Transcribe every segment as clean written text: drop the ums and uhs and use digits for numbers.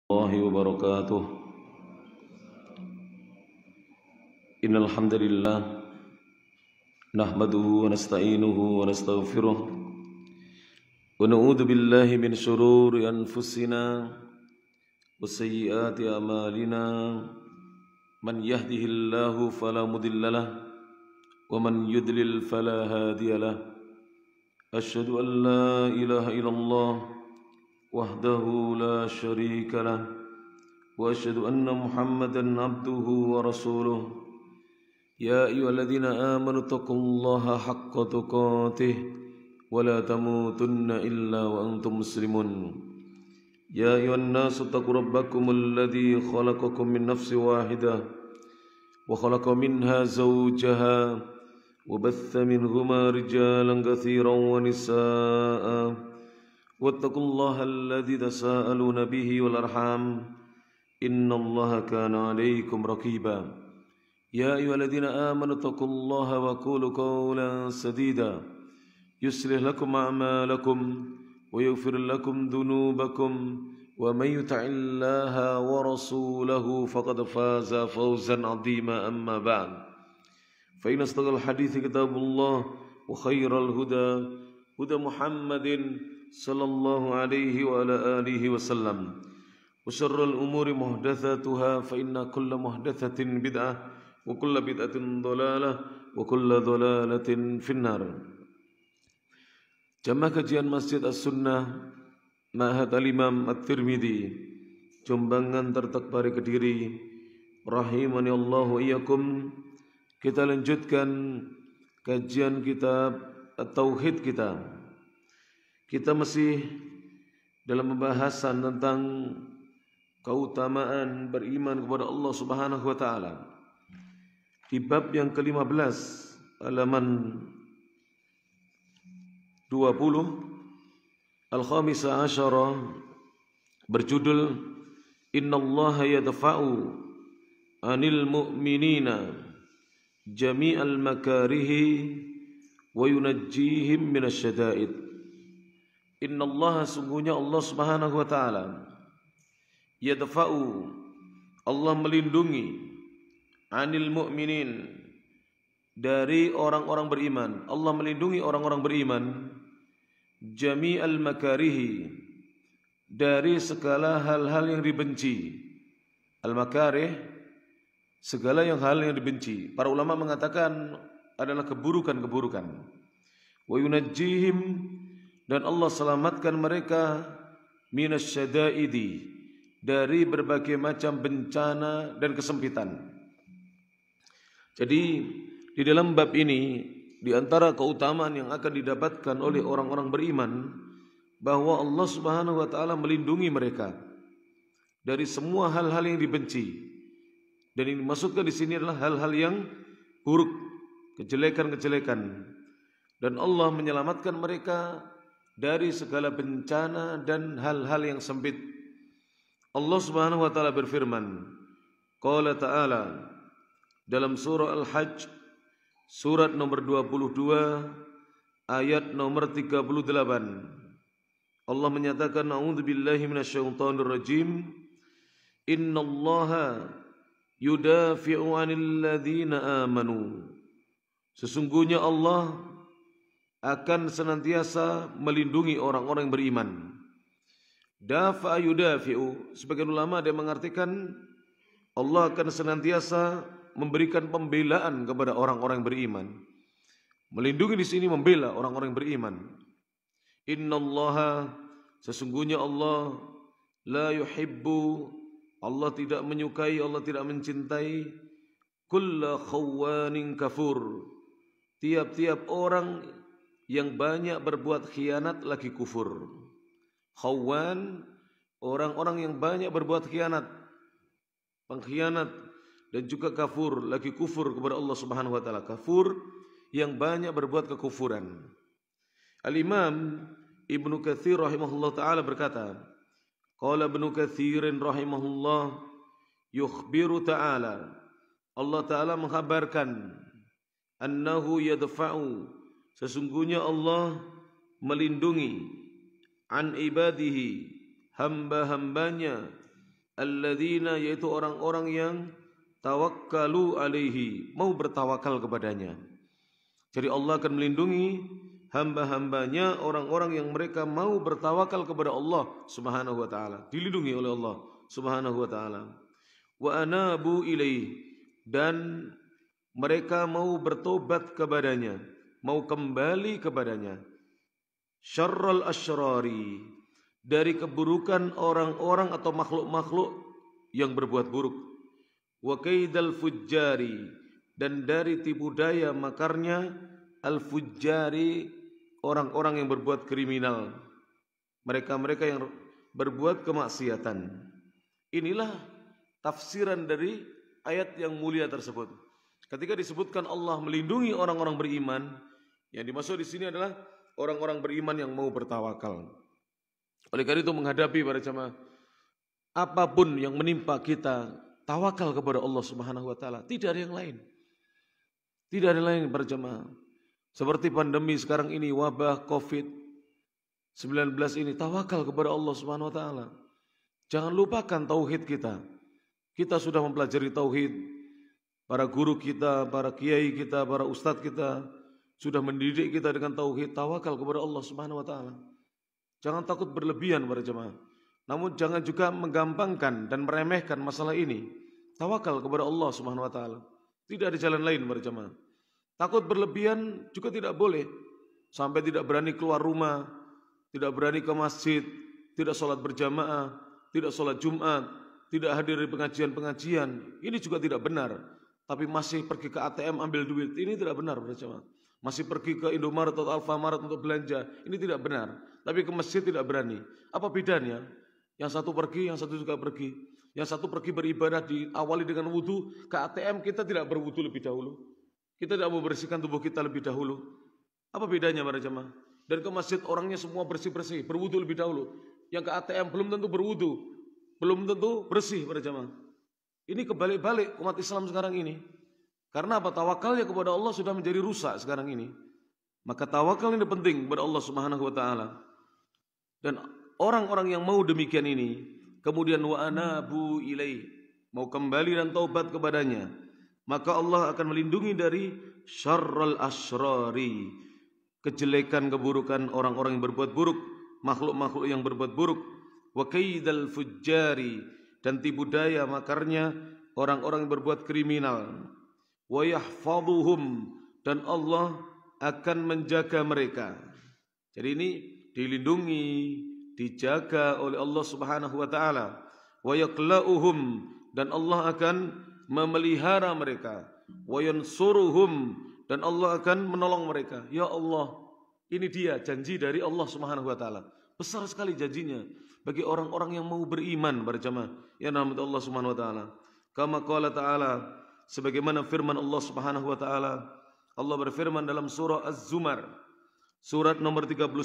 الله وبركاته. إن الحمد لله نحمده ونستعينه ونستغفره ونعوذ بالله من شرور أنفسنا وسيئات أعمالنا. من يهده الله فلا مضل له ومن يضلل فلا هادي له. أشهد أن لا إله إلا الله وحده لا شريك له وأشهد أن محمدا عبده ورسوله. يا أيها الذين آمنوا اتقوا الله حق تقاته ولا تموتن إلا وأنتم مسلمون. يا أيها الناس اتقوا ربكم الذي خلقكم من نفس واحدة وخلق منها زوجها وبث منهما رجالا كثيرا ونساء واتقوا الله الذي تساءلون به والأرحام إن الله كان عليكم رقيبا. يا أيها الذين آمنوا اتقوا الله وقولوا قولا سديدا يصلح لكم أعمالكم ويغفر لكم ذنوبكم ومن يطع الله ورسوله فقد فاز فوزا عظيما. أما بعد فإن أصدق الحديث كتاب الله وخير الهدى هدى محمد صلى الله عليه وعلى آله وسلم وشر الأمور محدثاتها فإن كل محدثة بدعة وكل بدعة ضلالة وكل ضلالة في النار. Jamaah kajian Masjid As-Sunnah Ma'had Al-Imam At-Tirmidzi Jombang Tertakbari Kediri rahimani Allah wa iyyakum. Kita lanjutkan kajian kitab At-Tauhid kita. Kita masih dalam pembahasan tentang keutamaan beriman kepada Allah Subhanahu wa taala. Di bab yang ke-15 halaman 20 Al-Khamisa Asyara berjudul Innallaha yadfa'u 'anil mu'minina jami'al makarihi wa yunajjihim minasyada'id. Innallaha, sungguhnya Allah Subhanahu wa taala, yadfa'u, Allah melindungi, 'anil mu'minin, dari orang-orang beriman. Allah melindungi orang-orang beriman, jami'al makarihi, dari segala hal-hal yang dibenci. Al-makarih, segala hal yang dibenci. Para ulama mengatakan adalah keburukan-keburukan. Wa yunajjihim, dan Allah selamatkan mereka, minasyada'idi, dari berbagai macam bencana dan kesempitan. Jadi di dalam bab ini, di antara keutamaan yang akan didapatkan oleh orang-orang beriman, bahwa Allah Subhanahu wa taala melindungi mereka dari semua hal-hal yang dibenci. Dan yang dimaksudkan di sini adalah hal-hal yang buruk, kejelekan-kejelekan. Dan Allah menyelamatkan mereka dari segala bencana dan hal-hal yang sempit. Allah Subhanahu wa taala berfirman, qala ta'ala, dalam surah Al-Hajj surat nomor 22 ayat nomor 38. Allah menyatakan, a'udzubillahi minasyaitonir rajim, innallaha yudafi'u 'anil ladzina amanu, sesungguhnya Allah akan senantiasa melindungi orang-orang yang beriman. Dafa'a yudafi'u, sebagian ulama ada yang mengartikan Allah akan senantiasa memberikan pembelaan kepada orang-orang yang beriman. Melindungi di sini membela orang-orang yang beriman. Innallaha, sesungguhnya Allah, la yuhibbu, Allah tidak menyukai, Allah tidak mencintai, kulla khawanin kafur, tiap-tiap orang yang banyak berbuat khianat lagi kufur. Khawan, orang-orang yang banyak berbuat khianat, pengkhianat, dan juga kafur, lagi kufur kepada Allah Subhanahu wa taala. Kafur yang banyak berbuat kekufuran. Al-Imam Ibnu Katsir rahimahullah taala berkata, qala Ibnu Katsir rahimahullah, yukhbiru ta'ala, Allah taala mengkhabarkan, annahu yadfa'u, sesungguhnya Allah melindungi, an ibadihi, hamba-hambanya, alladzina, yaitu orang-orang yang tawakkalu alaihi, mau bertawakal kepadanya. Jadi Allah akan melindungi hamba-hambanya, orang-orang yang mereka mau bertawakal kepada Allah Subhanahu wa taala, dilindungi oleh Allah Subhanahu wa taala. Wa anabu ilaih, dan mereka mau bertobat kepadanya, mau kembali kepadanya. Syarral asyrari, dari keburukan orang-orang atau makhluk-makhluk yang berbuat buruk. Wa kaidal fujjari, dan dari tipu daya makarnya al-fujjari, orang-orang yang berbuat kriminal, mereka-mereka yang berbuat kemaksiatan. Inilah tafsiran dari ayat yang mulia tersebut. Ketika disebutkan Allah melindungi orang-orang beriman, yang dimaksud di sini adalah orang-orang beriman yang mau bertawakal. Oleh karena itu menghadapi para jamaah, apapun yang menimpa kita, tawakal kepada Allah Subhanahu wa taala, tidak ada yang lain. Tidak ada yang lain para jamaah. Seperti pandemi sekarang ini, wabah Covid-19 ini, tawakal kepada Allah Subhanahu wa taala. Jangan lupakan tauhid kita. Kita sudah mempelajari tauhid. Para guru kita, para kiai kita, para ustadz kita sudah mendidik kita dengan tauhid. Tawakal kepada Allah Subhanahu wa taala. Jangan takut berlebihan para jemaah. Namun jangan juga menggampangkan dan meremehkan masalah ini. Tawakal kepada Allah Subhanahu wa taala. Tidak ada jalan lain para jemaah. Takut berlebihan juga tidak boleh. Sampai tidak berani keluar rumah, tidak berani ke masjid, tidak sholat berjamaah, tidak sholat Jumat, tidak hadir di pengajian-pengajian. Ini juga tidak benar. Tapi masih pergi ke ATM ambil duit, ini tidak benar para jemaah. Masih pergi ke Indomaret atau Alfamart untuk belanja, ini tidak benar. Tapi ke masjid tidak berani. Apa bedanya? Yang satu pergi, yang satu juga pergi. Yang satu pergi beribadah diawali dengan wudu, ke ATM kita tidak berwudu lebih dahulu. Kita tidak membersihkan tubuh kita lebih dahulu. Apa bedanya para jemaah? Dan ke masjid orangnya semua bersih-bersih, berwudu lebih dahulu. Yang ke ATM belum tentu berwudu, belum tentu bersih para jemaah. Ini kebalik-balik umat Islam sekarang ini. Karena apa? Tawakalnya kepada Allah sudah menjadi rusak sekarang ini. Maka tawakal ini penting kepada Allah Subhanahu wa taala. Dan orang-orang yang mau demikian ini, kemudian wa anabu ilaih, mau kembali dan taubat kepadanya, maka Allah akan melindungi dari syarral asyrari, kejelekan, keburukan orang-orang yang berbuat buruk, makhluk-makhluk yang berbuat buruk. Wa kaidal fujjari, dan tipu daya makarnya orang-orang yang berbuat kriminal. Wa yahfaduhum, dan Allah akan menjaga mereka. Jadi ini dilindungi, dijaga oleh Allah Subhanahu wa taala. Wa yaqla'uhum, dan Allah akan memelihara mereka. Wa yansuruhum, dan Allah akan menolong mereka. Ya Allah, ini dia janji dari Allah Subhanahu wa taala. Besar sekali janjinya bagi orang-orang yang mau beriman para jemaah yang dirahmati Allah Subhanahu wa taala. Kama qala ta'ala, sebagaimana firman Allah Subhanahu wa taala. Allah berfirman dalam surah Az-Zumar, surat nomor 39,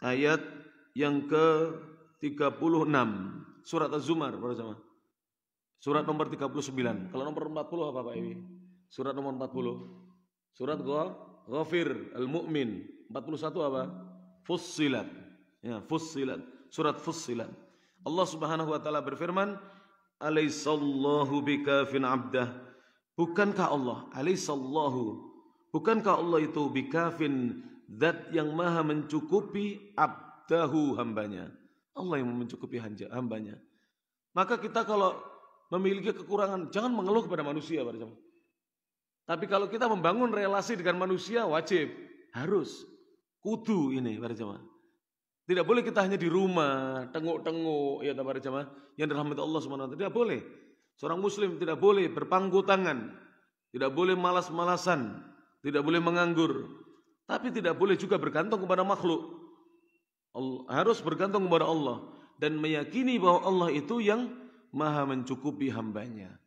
ayat yang ke-36. Surat Az-Zumar para jemaah. Surat nomor 39. Kalau nomor 40 apa Pak Iwi? Surat nomor 40. Surat Ghafir Al-Mu'min. 41 apa? Fussilat. Ya, Fussilat. Surat Fussilat. Allah Subhanahu wa taala berfirman, "Alaisallahu bikafin 'abdah." Bukankah Allah, alaisallahu, bukankah Allah itu bikafin, zat yang maha mencukupi, abdahu, hambanya. Allah yang mencukupi hambanya. Maka kita kalau memiliki kekurangan, jangan mengeluh kepada manusia para jemaah. Tapi kalau kita membangun relasi dengan manusia, wajib, harus, kudu ini para jemaah. Tidak boleh kita hanya di rumah, tenguk-tenguk, ya para jemaah, yang dirahmati Allah SWT. Tidak boleh. Seorang muslim tidak boleh berpangku tangan, tidak boleh malas-malasan, tidak boleh menganggur. Tapi tidak boleh juga bergantung kepada makhluk. Harus bergantung kepada Allah. Dan meyakini bahwa Allah itu yang maha mencukupi hambanya.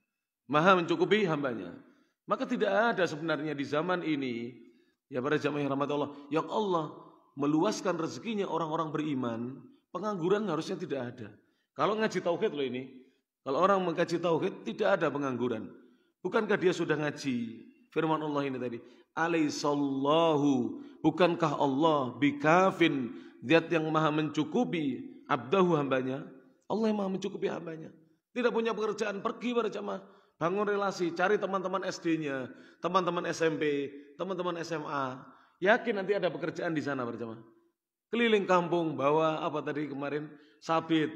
Maha mencukupi hambanya. Maka tidak ada sebenarnya di zaman ini, ya para jamaah yang rahmat Allah, yang Allah meluaskan rezekinya orang-orang beriman, pengangguran harusnya tidak ada. Kalau ngaji tauhid loh ini, kalau orang mengkaji tauhid tidak ada pengangguran. Bukankah dia sudah ngaji firman Allah ini tadi? Alaisallahu, bukankah Allah bikafin, zat yang maha mencukupi, abdahu, hambanya. Allah yang maha mencukupi hambanya. Tidak punya pekerjaan, pergi para jamaah. Bangun relasi, cari teman-teman SD-nya, teman-teman SMP, teman-teman SMA. Yakin nanti ada pekerjaan di sana para jamaah. Keliling kampung, bawa apa tadi kemarin, sabit,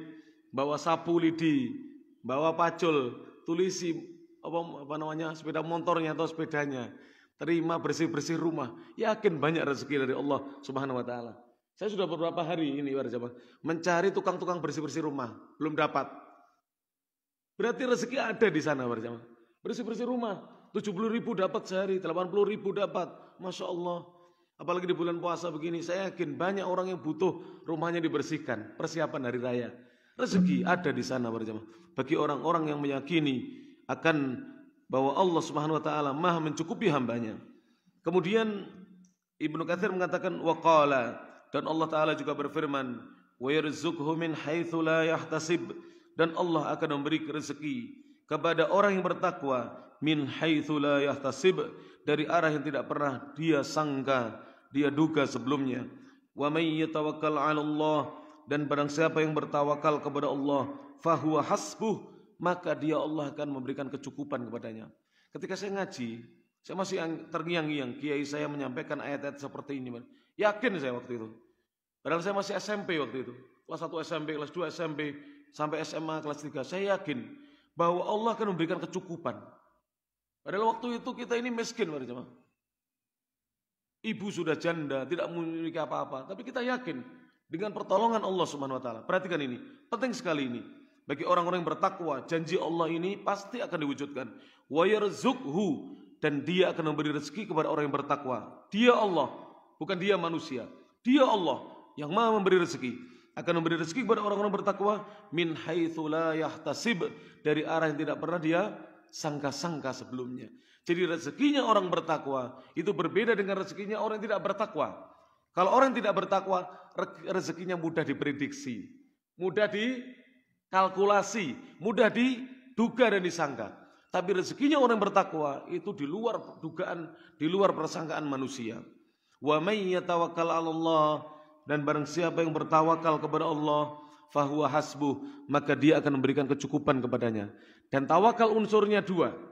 bawa sapu lidi, bawa pacul, tulisi, apa namanya, sepeda motornya atau sepedanya. Terima bersih-bersih rumah. Yakin banyak rezeki dari Allah Subhanahu wa taala. Saya sudah beberapa hari ini para jamaah mencari tukang-tukang bersih-bersih rumah, belum dapat. Berarti rezeki ada di sana para jamaah. Bersih-bersih rumah, 70.000 dapat sehari, 80.000 dapat. Masya Allah. Apalagi di bulan puasa begini, saya yakin banyak orang yang butuh rumahnya dibersihkan. Persiapan hari raya. Rezeki ada di sana para jamaah. Bagi orang-orang yang meyakini akan bahwa Allah Subhanahu wa taala maha mencukupi hambanya. Kemudian Ibnu Katsir mengatakan waqala, dan Allah taala juga berfirman, wa yarzuqhu min haitsu la yahtasib, dan Allah akan memberi rezeki kepada orang yang bertakwa min haitsu la yahtasib, dari arah yang tidak pernah dia sangka, dia duga sebelumnya. Wa may yatawakkal 'ala Allah, dan barang siapa yang bertawakal kepada Allah, fahuwa hasbuh, maka dia Allah akan memberikan kecukupan kepadanya. Ketika saya ngaji, saya masih terngiang-ngiang kiai saya menyampaikan ayat-ayat seperti ini. Yakin saya waktu itu. Padahal saya masih SMP waktu itu. Kelas 1 SMP, kelas 2 SMP, sampai SMA kelas 3. Saya yakin bahwa Allah akan memberikan kecukupan. Padahal waktu itu kita ini miskin, para jemaah. Ibu sudah janda, tidak memiliki apa-apa. Tapi kita yakin dengan pertolongan Allah Subhanahu wa taala. Perhatikan ini, penting sekali ini. Bagi orang-orang yang bertakwa, janji Allah ini pasti akan diwujudkan. Wa yarzuqhu, dan dia akan memberi rezeki kepada orang yang bertakwa. Dia Allah, bukan dia manusia. Dia Allah yang maha memberi rezeki, akan memberi rezeki kepada orang-orang bertakwa min haitsu la yahtasib, dari arah yang tidak pernah dia sangka-sangka sebelumnya. Jadi rezekinya orang bertakwa itu berbeda dengan rezekinya orang yang tidak bertakwa. Kalau orang yang tidak bertakwa, rezekinya mudah diprediksi, mudah dikalkulasi, mudah diduga dan disangka. Tapi rezekinya orang yang bertakwa itu di luar dugaan, di luar persangkaan manusia. Wa may yatawakkal 'ala Allah, dan barang siapa yang bertawakal kepada Allah, fahuwa hasbuh, maka dia akan memberikan kecukupan kepadanya. Dan tawakal unsurnya 2.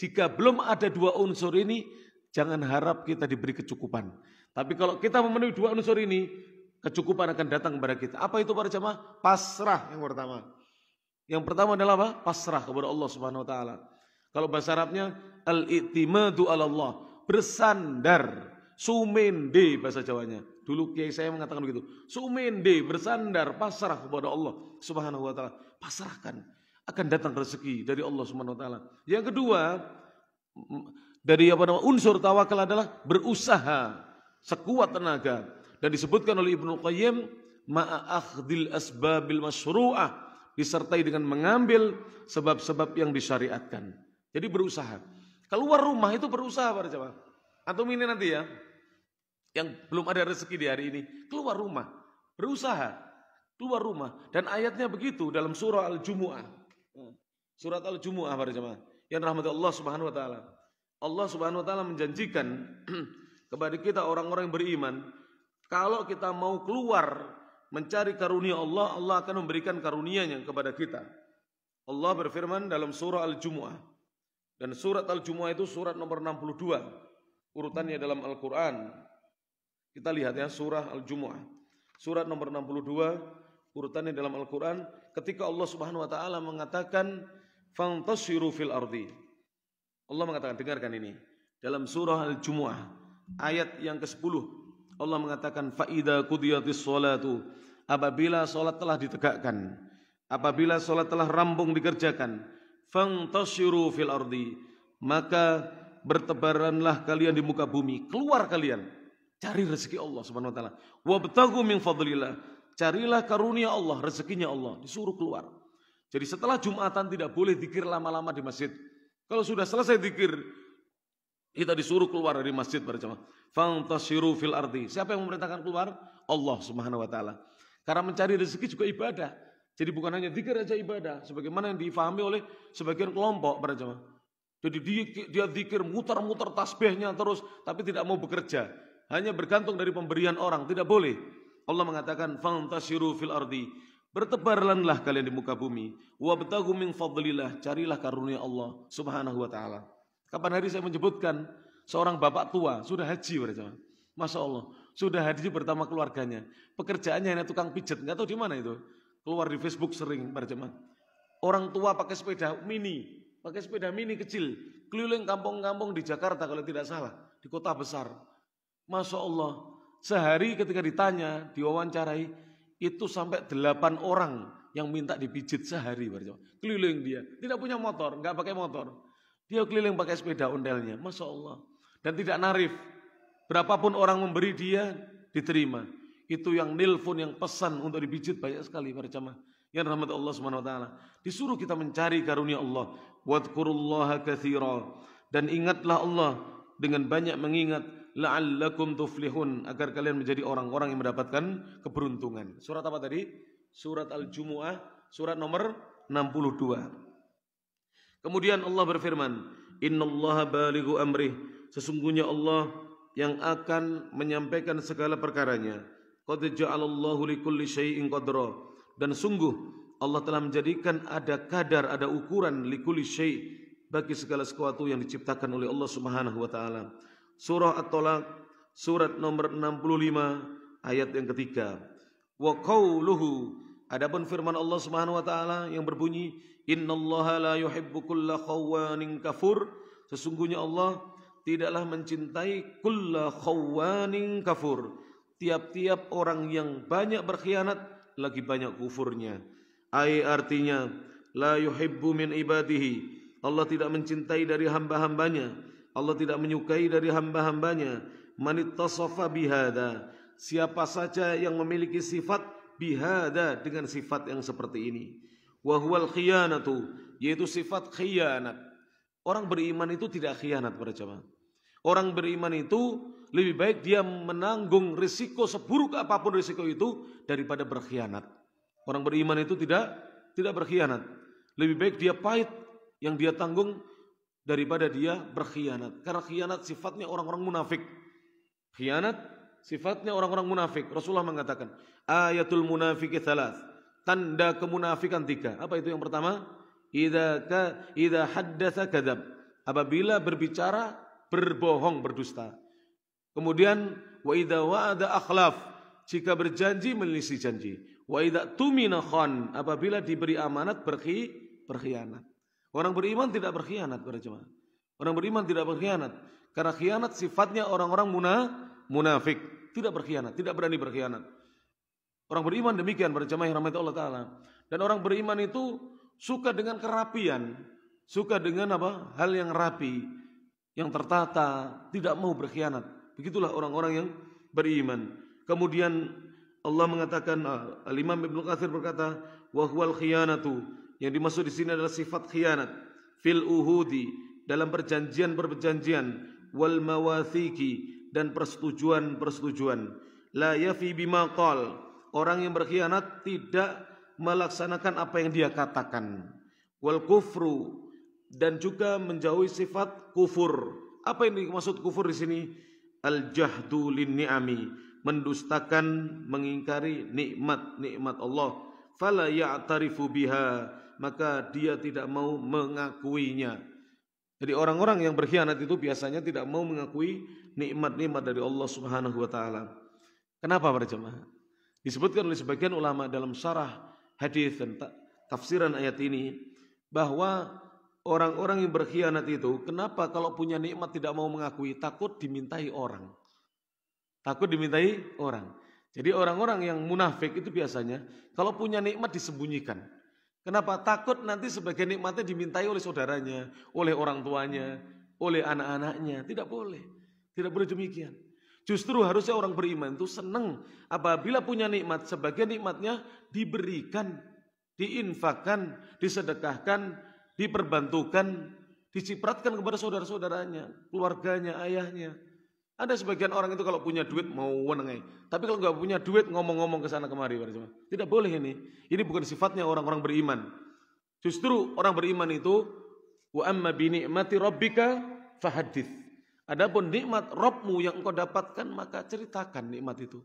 Jika belum ada 2 unsur ini, jangan harap kita diberi kecukupan. Tapi kalau kita memenuhi 2 unsur ini, kecukupan akan datang kepada kita. Apa itu para jemaah? Pasrah yang pertama. Yang pertama adalah apa? Pasrah kepada Allah Subhanahu wa taala. Kalau bahasa Arabnya al-i'timadu 'ala Allah, bersandar, sumende bahasa Jawanya. Dulu kiai saya mengatakan begitu. Sumende, bersandar, pasrah kepada Allah Subhanahu wa taala. Pasrahkan, akan datang rezeki dari Allah Subhanahu wa taala. Yang kedua, dari unsur tawakal adalah berusaha sekuat tenaga, dan disebutkan oleh Ibnu Qayyim ma'a akhdil asbabil masyru'ah, disertai dengan mengambil sebab-sebab yang disyariatkan. Jadi berusaha. Keluar rumah itu berusaha para jemaah. Atau ini nanti ya, yang belum ada rezeki di hari ini, keluar rumah, berusaha, keluar rumah. Dan ayatnya begitu dalam surah Al-Jumu'ah. Surat Al-Jumu'ah para jemaah yang rahmati Allah Subhanahu wa taala. Allah Subhanahu wa taala menjanjikan kepada kita orang-orang yang beriman, kalau kita mau keluar mencari karunia Allah, Allah akan memberikan karunia-Nya kepada kita. Allah berfirman dalam surah Al-Jumu'ah. Dan surat Al-Jumu'ah itu surat nomor 62. Urutannya dalam Al-Quran. Kita lihat ya, surah Al-Jumu'ah. Surat nomor 62, urutannya dalam Al-Quran. Ketika Allah Subhanahu wa taala mengatakan fantashiru fil ardi. Allah mengatakan, dengarkan ini. Dalam surah Al-Jumu'ah, ayat yang ke-10. Allah mengatakan, fa'idha qudiyatis sholatu. Apabila sholat telah ditegakkan, apabila sholat telah rampung dikerjakan, fantashiru fil ardi, maka bertebaranlah kalian di muka bumi, keluar kalian, cari rezeki Allah Subhanahu wa taala. Wabtaghu min fadlillah, carilah karunia Allah, rezekinya Allah, disuruh keluar. Jadi setelah Jumatan tidak boleh zikir lama-lama di masjid. Kalau sudah selesai zikir, kita disuruh keluar dari masjid berjamaah. Fantashiru fil ardi. Siapa yang memerintahkan keluar? Allah Subhanahu wa taala. Karena mencari rezeki juga ibadah. Jadi bukan hanya zikir aja ibadah, sebagaimana yang difahami oleh sebagian kelompok para jemaah. Jadi dia zikir muter-muter tasbihnya terus, tapi tidak mau bekerja, hanya bergantung dari pemberian orang. Tidak boleh. Allah mengatakan fantashiru fil ardi, Bertebaranlah kalian di muka bumi. Wabtaghu min fadlillah, carilah karunia Allah Subhanahu wa taala. Kapan hari saya menyebutkan seorang bapak tua sudah haji berjamaah. Masya Allah, sudah haji bersama keluarganya. Pekerjaannya hanya tukang pijat, nggak tahu di mana itu. Keluar di Facebook sering berjamaah. Orang tua pakai sepeda mini kecil, keliling kampung-kampung di Jakarta kalau tidak salah, di kota besar. Masya Allah, sehari ketika ditanya, diwawancarai, itu sampai 8 orang yang minta dipijit sehari. Keliling dia, tidak punya motor, nggak pakai motor. Dia keliling pakai sepeda ondelnya, Masya Allah. Dan tidak narif, berapapun orang memberi dia, diterima. Itu yang nelpon, yang pesan untuk dipijit banyak sekali berjamaah. Yang rahmat Allah Subhanahu wa taala. Disuruh kita mencari karunia Allah. Wadhkurullaha katsira, dan ingatlah Allah dengan banyak mengingat, la'allakum tuflihun, agar kalian menjadi orang-orang yang mendapatkan keberuntungan. Surat apa tadi? Surat Al-Jumu'ah, surat nomor 62. Kemudian Allah berfirman, innallaha balighu amrih, sesungguhnya Allah yang akan menyampaikan segala perkaranya. Qad ja'alallahu likulli syai'in qadra, dan sungguh Allah telah menjadikan ada kadar, ada ukuran likulli syai', bagi segala sesuatu yang diciptakan oleh Allah Subhanahu wa taala. Surah At-Talaq, surat nomor 65, ayat yang ketiga. Wa qauluhu, adapun firman Allah Subhanahu wa taala yang berbunyi, innallaha la yuhibbu kulla khawanin kafur, sesungguhnya Allah tidaklah mencintai kulla khawanin kafur, tiap-tiap orang yang banyak berkhianat lagi banyak kufurnya. Artinya la yuhibbu min ibadihi, Allah tidak mencintai dari hamba-hambanya, Allah tidak menyukai dari hamba-hambanya. Manittasafa bihada, siapa saja yang memiliki sifat bihada, dengan sifat yang seperti ini. Wa huwal khiyanatu, yaitu sifat khiyanat. Orang beriman itu tidak khianat para jemaah. Orang beriman itu lebih baik dia menanggung risiko seburuk apapun risiko itu daripada berkhianat. Orang beriman itu tidak berkhianat. Lebih baik dia pahit yang dia tanggung daripada dia berkhianat. Karena khianat sifatnya orang-orang munafik. Khianat sifatnya orang-orang munafik. Rasulullah mengatakan, ayatul munafiki thalath, tanda kemunafikan 3. Apa itu yang pertama? Idza haddatsa kadzab, apabila berbicara berbohong, berdusta. Kemudian wa idza wa'ada akhlaf, jika berjanji menyelisi janji. Wa idza tumina khan, apabila diberi amanat berkhianat. Orang beriman tidak berkhianat para jemaah. Orang beriman tidak berkhianat, karena khianat sifatnya orang-orang munafik, tidak berkhianat, tidak berani berkhianat. Orang beriman demikian para jemaah yang rahmati Allah taala. Dan orang beriman itu suka dengan kerapian, suka dengan hal yang rapi, yang tertata, tidak mau berkhianat. Begitulah orang-orang yang beriman. Kemudian Allah mengatakan, Al-Imam Ibnu Katsir berkata, wa huwal khiyanatu, yang dimaksud di sini adalah sifat khianat fil uhudi, dalam perjanjian, wal mawathiki, dan persetujuan. La yafi bima qal, orang yang berkhianat tidak melaksanakan apa yang dia katakan. Wal kufru, dan juga menjauhi sifat kufur. Apa yang dimaksud kufur di sini? Al-jahdu lin ni'ami, mendustakan, mengingkari nikmat Allah. Fala ya'tarifu biha, maka dia tidak mau mengakuinya. Jadi orang-orang yang berkhianat itu biasanya tidak mau mengakui nikmat-nikmat dari Allah Subhanahu wa taala. Kenapa para jemaah? Disebutkan oleh sebagian ulama dalam syarah hadis dan tafsiran ayat ini, bahwa orang-orang yang berkhianat itu, kenapa kalau punya nikmat tidak mau mengakui? Takut dimintai orang. Takut dimintai orang. Jadi orang-orang yang munafik itu biasanya kalau punya nikmat disembunyikan. Kenapa? Takut nanti sebagian nikmatnya dimintai oleh saudaranya, oleh orang tuanya, oleh anak-anaknya. Tidak boleh. Tidak boleh demikian. Justru harusnya orang beriman itu senang apabila punya nikmat, sebagian nikmatnya diberikan, diinfakkan, disedekahkan, diperbantukan, dicipratkan kepada saudara-saudaranya, keluarganya, ayahnya. Ada sebagian orang itu kalau punya duit mau wenengai, tapi kalau nggak punya duit ngomong-ngomong ke sana kemari. Tidak boleh ini. Ini bukan sifatnya orang-orang beriman. Justru orang beriman itu wa amma bi ni'mati rabbika fahaddits. Adapun nikmat Rabbmu yang engkau dapatkan, maka ceritakan nikmat itu.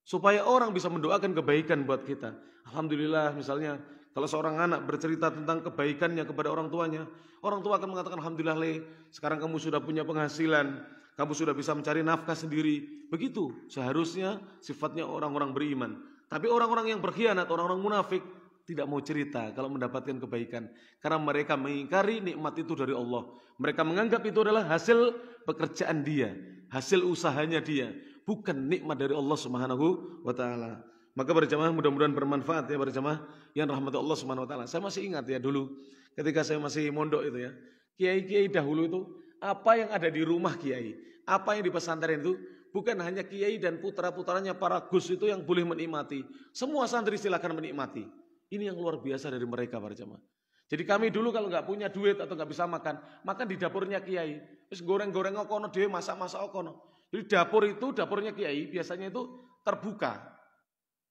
supaya orang bisa mendoakan kebaikan buat kita. Alhamdulillah misalnya kalau seorang anak bercerita tentang kebaikannya kepada orang tuanya, orang tua akan mengatakan, alhamdulillah Le, sekarang kamu sudah punya penghasilan, kamu sudah bisa mencari nafkah sendiri. Begitu seharusnya sifatnya orang-orang beriman. Tapi orang-orang yang berkhianat, orang-orang munafik, tidak mau cerita kalau mendapatkan kebaikan. Karena mereka mengingkari nikmat itu dari Allah. Mereka menganggap itu adalah hasil pekerjaan dia, hasil usahanya dia, bukan nikmat dari Allah Subhanahu wa taala. Maka berjamaah mudah-mudahan bermanfaat ya berjamaah yang rahmat Allah Subhanahu wa taala. Saya masih ingat ya dulu ketika saya masih mondok itu ya. Kiai-kiai dahulu itu apa yang ada di rumah kiai, apa yang di pesantren itu bukan hanya kiai dan putra-putranya para gus itu yang boleh menikmati. Semua santri silakan menikmati. Ini yang luar biasa dari mereka para jamaah. Jadi kami dulu kalau nggak punya duit atau nggak bisa makan di dapurnya kiai. Terus goreng-goreng okono dhewe, masak-masak okono. Jadi dapur itu dapurnya kiai biasanya itu terbuka.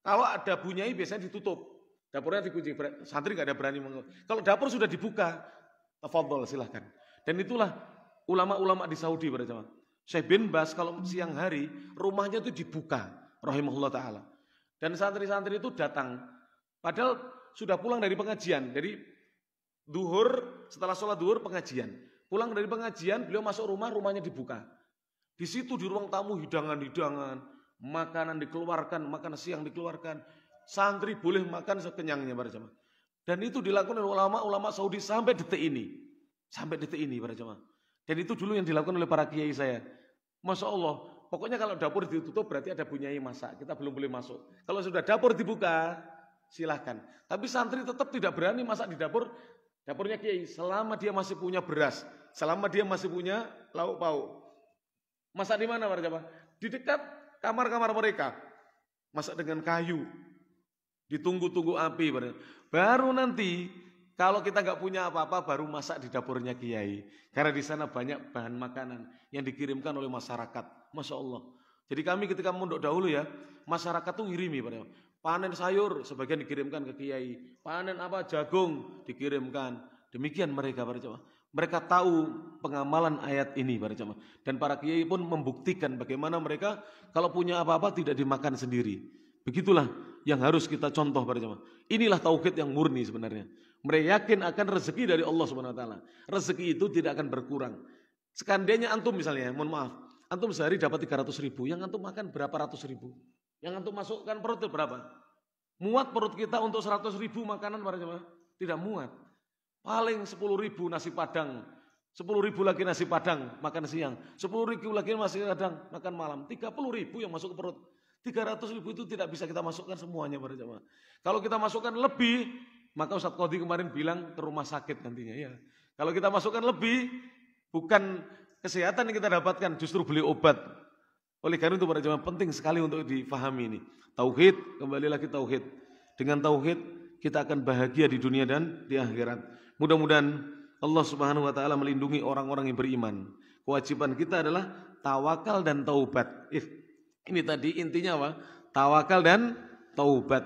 Kalau ada bunyai biasanya ditutup. Dapurnya dikunci. Santri nggak ada berani kalau dapur sudah dibuka, tafadhol silahkan. Dan itulah ulama-ulama di Saudi para jamaah. Syekh bin Bas kalau siang hari rumahnya itu dibuka, rahimahullah taala. Dan santri-santri itu datang. Padahal sudah pulang dari pengajian, dari duhur, setelah sholat duhur pengajian. Pulang dari pengajian, beliau masuk rumah, rumahnya dibuka. Di situ di ruang tamu hidangan-hidangan, makanan dikeluarkan, makanan siang dikeluarkan. Santri boleh makan sekenyangnya para jemaah. Dan itu dilakukan oleh ulama-ulama Saudi sampai detik ini. Sampai detik ini para jemaah. Dan itu dulu yang dilakukan oleh para kiai saya. Masya Allah, pokoknya kalau dapur ditutup berarti ada bunyai masak, kita belum boleh masuk. Kalau sudah dapur dibuka, silahkan. Tapi santri tetap tidak berani masak di dapurnya kiai selama dia masih punya beras, selama dia masih punya lauk pauk. Masak di mana para jamaah? Di dekat kamar-kamar mereka. Masak dengan kayu. Ditunggu-tunggu api. Baru nanti kalau kita nggak punya apa-apa baru masak di dapurnya kiai. Karena di sana banyak bahan makanan yang dikirimkan oleh masyarakat. Masya Allah. Jadi kami ketika mondok dahulu ya, masyarakat tuh ngirimi para jamaah. Panen sayur sebagian dikirimkan ke kiai, panen jagung dikirimkan. Demikian mereka para jemaah. Mereka tahu pengamalan ayat ini para jemaah. Dan para kiai pun membuktikan bagaimana mereka kalau punya apa-apa tidak dimakan sendiri. Begitulah yang harus kita contoh para jemaah. Inilah tauhid yang murni sebenarnya. Mereka yakin akan rezeki dari Allah Subhanahu wa taala. Rezeki itu tidak akan berkurang. Seandainya antum misalnya, mohon maaf, antum sehari dapat 300.000, yang antum makan berapa ratus ribu? Yang antum masukkan perut itu berapa? Muat perut kita untuk 100.000 makanan para jemaah? Tidak muat. Paling 10.000 nasi padang, 10.000 lagi nasi padang makan siang, 10.000 lagi nasi padang makan malam, 30.000 yang masuk ke perut. 300.000 itu tidak bisa kita masukkan semuanya para jemaah. Kalau kita masukkan lebih, maka Ustaz Qadhi kemarin bilang ke rumah sakit nantinya ya. Kalau kita masukkan lebih, bukan kesehatan yang kita dapatkan, justru beli obat. Oleh karena itu para jemaah penting sekali untuk difahami ini. Tauhid, kembali lagi tauhid. Dengan tauhid kita akan bahagia di dunia dan di akhirat. Mudah-mudahan Allah Subhanahu wa taala melindungi orang-orang yang beriman. Kewajiban kita adalah tawakal dan taubat. Ini tadi intinya apa? Tawakal dan taubat.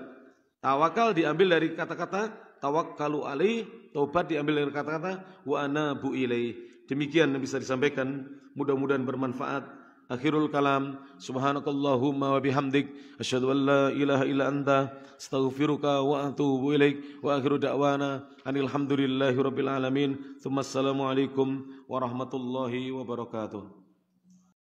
Tawakal diambil dari kata-kata tawakkalu alaih, taubat diambil dari kata-kata wa anabu ilaih. Demikian yang bisa disampaikan, mudah-mudahan bermanfaat. Akhirul kalam, subhanakallahumma wa bihamdik, asyhadu an la ilaha illa anta, astaghfiruka wa atubu ilaik, wa akhiru da'wana anil hamdulillahi rabbil alamin. Tsumma assalamu alaikum warahmatullahi wabarakatuh.